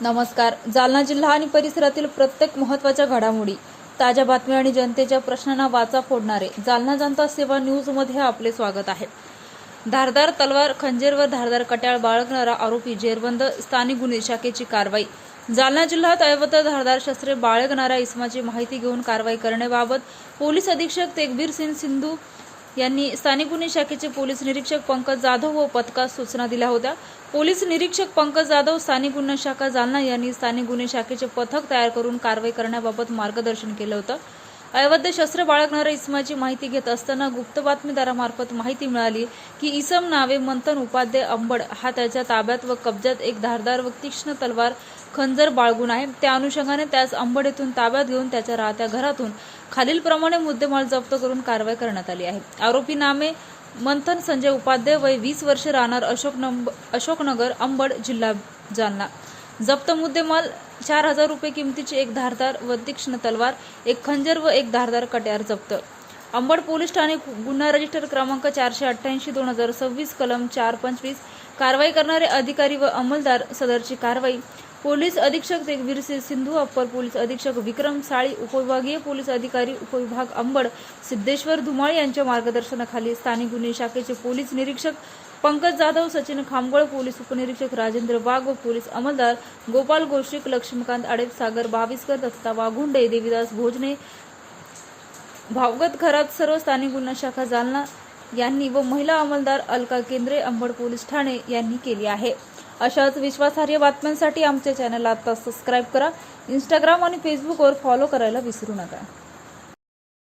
नमस्कार. जालना जिल्हा आणि परिसरातील प्रत्येक महत्त्वाच्या घडामोडी, ताज्या बातम्या आणि जनतेच्या प्रश्नांना वाचा फोडणारे जालना जनता सेवा न्यूजमध्ये आपले स्वागत आहे. धारदार तलवार, खंजीर व धारदार कट्याळ बाळगणारा आरोपी जेरबंद. स्थानिक गुन्हे शाखेची कारवाई. जालना जिल्ह्यात अवैध धारदार शस्त्रे बाळगणाऱ्या इसमाची माहिती घेऊन कारवाई करण्याबाबत पोलीस अधीक्षक तेगबीर सिंग सिंधू यांनी स्थानिक गुन्हे शाखेचे पोलीस निरीक्षक पंकज जाधव व पथकास सूचना दिल्या होत्या. पोलीस निरीक्षक पंकज जाधव, स्थानिक गुन्हे शाखा जालना यांनी स्थानिक गुन्हे शाखेचे पथक तयार करून कारवाई करण्याबाबत मार्गदर्शन केलं होतं. अवैध शस्त्र बाळगणाऱ्या इसमाची माहिती घेत असताना गुप्त बातमीदारामार्फत माहिती मिळाली की इसम नावे मंथन उपाध्याय अंबड हा त्याच्या ताब्यात व कब्जात एक धारदार व तीक्ष्ण तलवार खंजर बाळगून आहे. त्या अनुषंगाने त्यास अंबड येथून ताब्यात घेऊन त्याच्या राहत्या घरातून खालीलप्रमाणे मुद्देमाल जप्त करून कारवाई करण्यात आली आहे. आरोपी नामे मंथन संजय उपाध्याय, वय 20 वर्ष, राहणार अशोकनगर, अंबड, जिल्हा जालना. जप्त मुद्देमाल 4000 रुपये किमतीची एक धारदार व तीक्ष्ण तलवार, एक खंजर व एक धारदार कट्यार जप्त. अंबड पोलीस ठाणे, गुन्हा रजिस्टर क्रमांक 488/2026, कलम 425. कारवाई करणारे अधिकारी व अंमलदार. सदरची कारवाई पोलीस अधीक्षक तेगबीर सिंग सिंधू, अप्पर पोलीस अधीक्षक विक्रम साळी, उपविभागीय पोलीस अधिकारी उपविभाग अंबड सिद्धेश्वर धुमाळ यांच्या मार्गदर्शनाखाली स्थानिक गुन्हे शाखेचे पोलीस निरीक्षक पंकज जाधव, सचिन खामगोळ, पोलीस उपनिरीक्षक राजेंद्र वाघ व पोलीस अंमलदार गोपाल गोश्रिक, लक्ष्मीकांत आडेप, सागर भाविस्कर, दत्ता वाघुंडे, देवीदास भोजने, भावगत खरात सर्व स्थानिक गुन्हा शाखा जालना यांनी व महिला अंमलदार अलका केंद्रे, अंबड पोलीस ठाणे यांनी केली आहे. अशाच विश्वासार्ह बातम्यांसाठी आमच्या चॅनलला आता सबस्क्राईब करा. इंस्टाग्राम आणि फेसबुकवर फॉलो करायला विसरू नका.